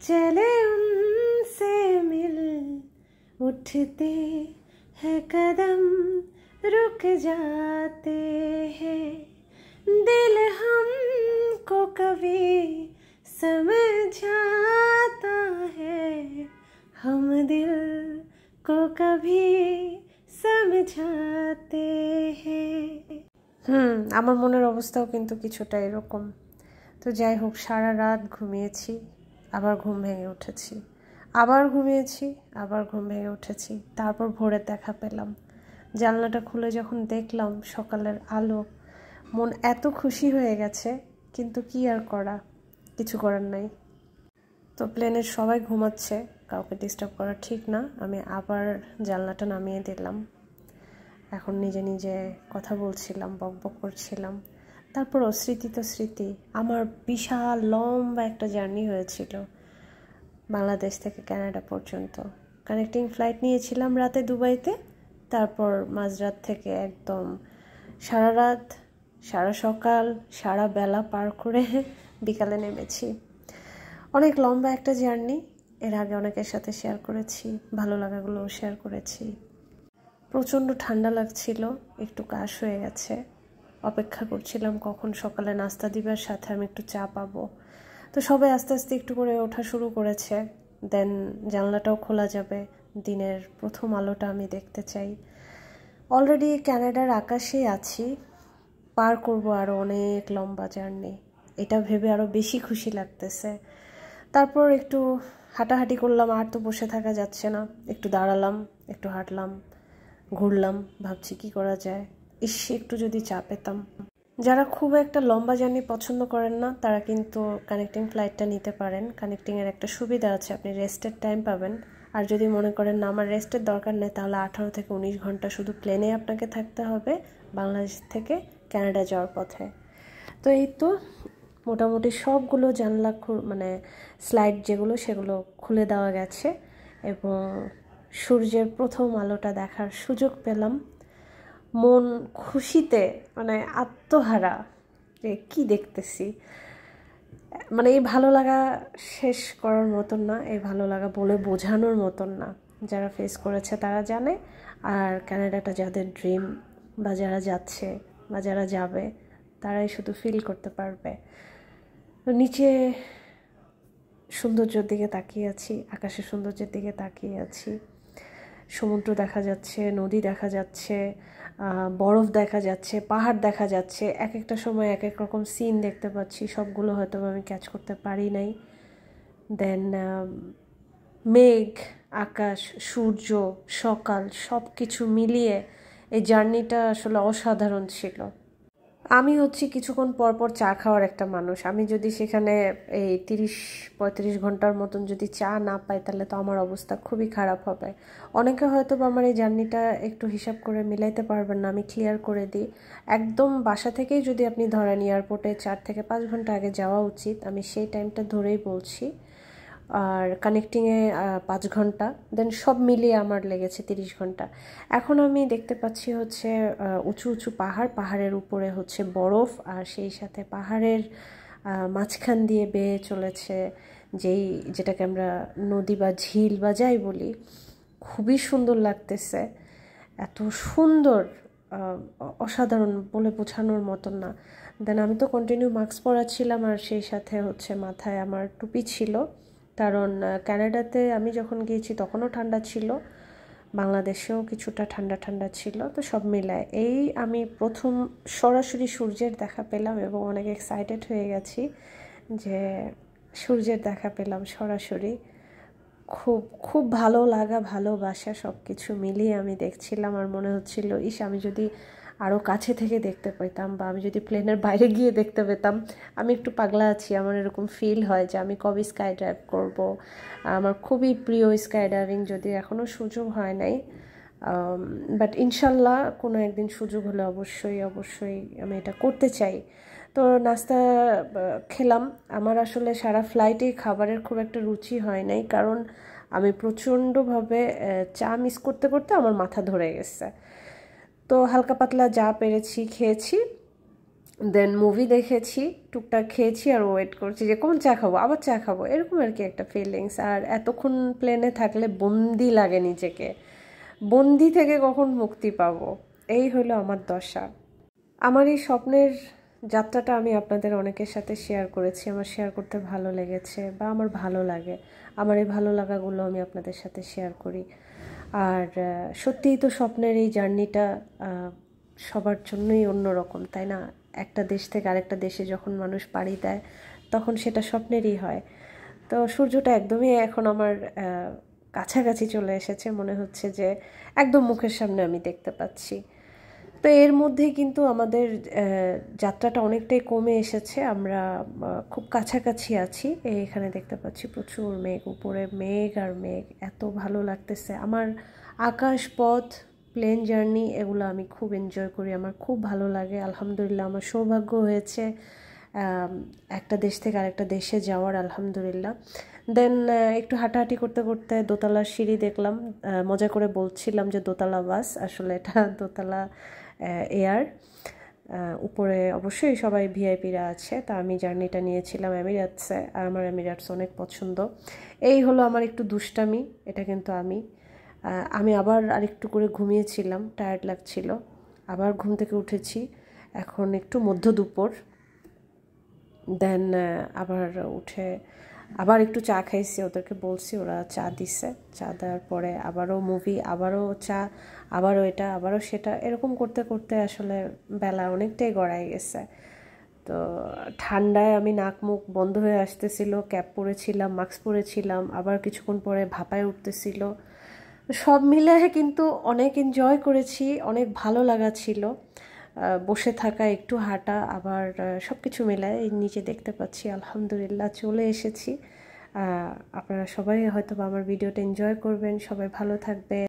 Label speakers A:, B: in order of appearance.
A: चले उनसे मिल उठते हैं कदम रुक जाते हैं दिल हमको कभी समझाता है हम दिल को कभी समझाते हैं। আমার মনের অবস্থাও কিন্তু কিছুটা এরকম। তো যাই হোক, সারা রাত ঘুমিয়েছি, আবার ঘুম ভেঙে উঠেছি, আবার ঘুমিয়েছি, আবার ঘুম ভেঙে উঠেছি। তারপর ভোরের দেখা পেলাম। জানলাটা খুলে যখন দেখলাম সকালের আলো, মন এত খুশি হয়ে গেছে, কিন্তু কি আর করা, কিছু করার নাই। তো প্লেনের সবাই ঘুমাচ্ছে, কাউকে ডিস্টার্ব করা ঠিক না। আমি আবার জানলাটা নামিয়ে দিলাম। এখন নিজে নিজে কথা বলছিলাম, বকবক করছিলাম। তারপরও স্মৃতি তো স্মৃতি। আমার বিশাল লম্বা একটা জার্নি হয়েছিল বাংলাদেশ থেকে কানাডা পর্যন্ত। কানেক্টিং ফ্লাইট নিয়েছিলাম রাতে দুবাইতে, তারপর মাঝরাত থেকে একদম সারা রাত, সারা সকাল, সারা বেলা পার করে বিকালে নেমেছি। অনেক লম্বা একটা জার্নি। এর আগে অনেকের সাথে শেয়ার করেছি, ভালো লাগাগুলোও শেয়ার করেছি। প্রচণ্ড ঠান্ডা লাগছিল, একটু কাশ হয়ে গেছে। অপেক্ষা করছিলাম কখন সকালে নাস্তা দিবার সাথে আমি একটু চা পাবো। তো সবাই আস্তে আস্তে একটু করে ওঠা শুরু করেছে। দেন জানলাটাও খোলা যাবে, দিনের প্রথম আলোটা আমি দেখতে চাই। অলরেডি ক্যানাডার আকাশেই আছি, পার করব আরও অনেক লম্বা জার্নি। এটা ভেবে আরও বেশি খুশি লাগতেছে। তারপর একটু হাঁটাহাঁটি করলাম, আর তো বসে থাকা যাচ্ছে না। একটু দাঁড়ালাম, একটু হাঁটলাম, ঘুরলাম, ভাবছি কি করা যায়। একটু যদি চা পেতাম। যারা খুব একটা লম্বা জার্নি পছন্দ করেন না, তারা কিন্তু কানেক্টিং ফ্লাইটটা নিতে পারেন। কানেক্টিংয়ের একটা সুবিধা আছে, আপনি রেস্টের টাইম পাবেন। আর যদি মনে করেন না আমার রেস্টের দরকার নেই, তাহলে 18 থেকে 19 ঘন্টা শুধু প্লেনে আপনাকে থাকতে হবে বাংলাদেশ থেকে কানাডা যাওয়ার পথে। তো এই তো মোটামুটি সবগুলো জানলা মানে স্লাইড যেগুলো, সেগুলো খুলে দেওয়া গেছে এবং সূর্যের প্রথম আলোটা দেখার সুযোগ পেলাম। মন খুশিতে মানে আত্মহারা, যে কি দেখতেছি। মানে এই ভালো লাগা শেষ করার মতন না, এই ভালো লাগা বলে বোঝানোর মতন না। যারা ফেস করেছে তারা জানে, আর কানাডাটা যাদের ড্রিম বা যারা যাচ্ছে বা যারা যাবে তারাই শুধু ফিল করতে পারবে। তো নিচে সৌন্দর্যের দিকে তাকিয়ে আছি, আকাশের সৌন্দর্যের দিকে তাকিয়ে আছি। সমুদ্র দেখা যাচ্ছে, নদী দেখা যাচ্ছে, বরফ দেখা যাচ্ছে, পাহাড় দেখা যাচ্ছে। এক একটা সময় এক এক রকম সিন দেখতে পাচ্ছি, সবগুলো হয়তো আমি ক্যাচ করতে পারি নাই। দেন মেঘ, আকাশ, সূর্য, সকাল, সব কিছু মিলিয়ে এই জার্নিটা আসলে অসাধারণ ছিল। আমি হচ্ছি কিছুক্ষণ পরপর চা খাওয়ার একটা মানুষ। আমি যদি সেখানে এই 30-35 ঘন্টার মতন যদি চা না পাই, তাহলে তো আমার অবস্থা খুবই খারাপ হবে। অনেকে হয়তো আমার এই জার্নিটা একটু হিসাব করে মিলাইতে পারবেন না, আমি ক্লিয়ার করে দিই। একদম বাসা থেকেই যদি আপনি ধরেন এয়ারপোর্টে 4 থেকে 5 ঘন্টা আগে যাওয়া উচিত, আমি সেই টাইমটা ধরেই বলছি। আর কানেক্টিংয়ে 5 ঘন্টা, দেন সব মিলিয়ে আমার লেগেছে 30 ঘন্টা। এখন আমি দেখতে পাচ্ছি হচ্ছে উঁচু উঁচু পাহাড়, পাহাড়ের উপরে হচ্ছে বরফ, আর সেই সাথে পাহাড়ের মাঝখান দিয়ে বেয়ে চলেছে যেটাকে আমরা নদী বা ঝিল বা যাই বলি। খুবই সুন্দর লাগতেছে, এত সুন্দর, অসাধারণ, বলে বোঝানোর মতন না। দেন আমি তো কন্টিনিউ মাস্ক পরা ছিলাম, আর সেই সাথে হচ্ছে মাথায় আমার টুপি ছিল, কারণ কানাডাতে আমি যখন গিয়েছি তখনও ঠান্ডা ছিল, বাংলাদেশেও কিছুটা ঠান্ডা ঠান্ডা ছিল। তো সব মিলায় এই আমি প্রথম সরাসরি সূর্যের দেখা পেলাম এবং অনেক এক্সাইটেড হয়ে গেছি যে সূর্যের দেখা পেলাম সরাসরি। খুব খুব ভালো লাগা, ভালোবাসা সব কিছু মিলিয়ে আমি দেখছিলাম, আর মনে হচ্ছিল আমি যদি আরও কাছে থেকে দেখতে পেতাম, বা আমি যদি প্লেনের বাইরে গিয়ে দেখতে পেতাম। আমি একটু পাগলা আছি, আমার এরকম ফিল হয় যে আমি কবে স্কাই ড্রাইভ করবো। আমার খুবই প্রিয় স্কাই ড্রাইভিং, যদি এখনও সুযোগ হয় নাই, বাট ইনশাল্লাহ কোনো একদিন সুযোগ হলে অবশ্যই অবশ্যই আমি এটা করতে চাই। তো নাস্তা খেলাম। আমার আসলে সারা ফ্লাইটেই খাবারের খুব একটা রুচি হয় নাই, কারণ আমি প্রচণ্ডভাবে চা মিস করতে করতে আমার মাথা ধরে গেছে। তো হালকা পাতলা যা পেরেছি খেয়েছি, দেন মুভি দেখেছি, টুকটাক খেয়েছি আর ওয়েট করছি যে কোন চা খাবো, আবার চা খাবো, এরকম আর কি একটা ফিলিংস। আর এতক্ষণ প্লেনে থাকলে বন্দি লাগে নিজেকে, বন্দি থেকে কখন মুক্তি পাবো, এই হলো আমার দশা। আমার এই স্বপ্নের যাত্রাটা আমি আপনাদের অনেকের সাথে শেয়ার করেছি, আমার শেয়ার করতে ভালো লেগেছে বা আমার ভালো লাগে, আমার এই ভালো লাগাগুলো আমি আপনাদের সাথে শেয়ার করি। আর সত্যিই তো স্বপ্নের এই জার্নিটা সবার জন্যই অন্যরকম, তাই না? একটা দেশ থেকে আরেকটা দেশে যখন মানুষ পাড়ি দেয় তখন সেটা স্বপ্নেরই হয়। তো সূর্যটা একদমই এখন আমার কাছাকাছি চলে এসেছে, মনে হচ্ছে যে একদম মুখের সামনে আমি দেখতে পাচ্ছি। তো এর মধ্যেই কিন্তু আমাদের যাত্রাটা অনেকটাই কমে এসেছে, আমরা খুব কাছাকাছি আছি। এখানে দেখতে পাচ্ছি প্রচুর মেঘ, উপরে মেঘ আর মেঘ, এত ভালো লাগতেছে আমার। আকাশ পথ, প্লেন জার্নি, এগুলো আমি খুব এনজয় করি, আমার খুব ভালো লাগে। আলহামদুলিল্লাহ আমার সৌভাগ্য হয়েছে একটা দেশ থেকে আরেকটা দেশে যাওয়ার, আলহামদুলিল্লাহ। দেন একটু হাঁটাহাঁটি করতে করতে দোতলার সিঁড়ি দেখলাম, মজা করে বলছিলাম যে দোতলা বাস, আসলে এটা দোতলা এয়ার। উপরে অবশ্যই সবাই ভিআইপিরা আছে। তা আমি জার্নিটা নিয়েছিলাম এমিরেটসে, আর আমার এমিরেটস অনেক পছন্দ। এই হলো আমার একটু দুষ্টামি, এটা কিন্তু আমি আবার আরেকটু করে ঘুমিয়েছিলাম, টায়ার্ড লাগছিল, আবার ঘুম থেকে উঠেছি, এখন একটু মধ্য দুপুর। দেন আবার উঠে আবার একটু চা খাইছি, ওদেরকে বলছি, ওরা চা দিছে। চা দেওয়ার পরে আবারও মুভি, আবারও চা, আবারও এটা, আবারও সেটা, এরকম করতে করতে আসলে বেলা অনেকটাই গড়ায় গেছে। তো ঠান্ডায় আমি নাক মুখ বন্ধ হয়ে আসতেছিল, ক্যাপ পরেছিলাম, মাস্ক পরেছিলাম, আবার কিছুক্ষণ পরে ভাপায় উঠতেছিল। সব মিলে কিন্তু অনেক এনজয় করেছি, অনেক ভালো লাগা ছিল। বসে থাকা, একটু হাঁটা, আবার সব কিছু মেলায় এই নিচে দেখতে পাচ্ছি আলহামদুলিল্লাহ চলে এসেছি। আপনারা সবাই হয়তো আমার ভিডিওটা এনজয় করবেন, সবাই ভালো থাকবেন।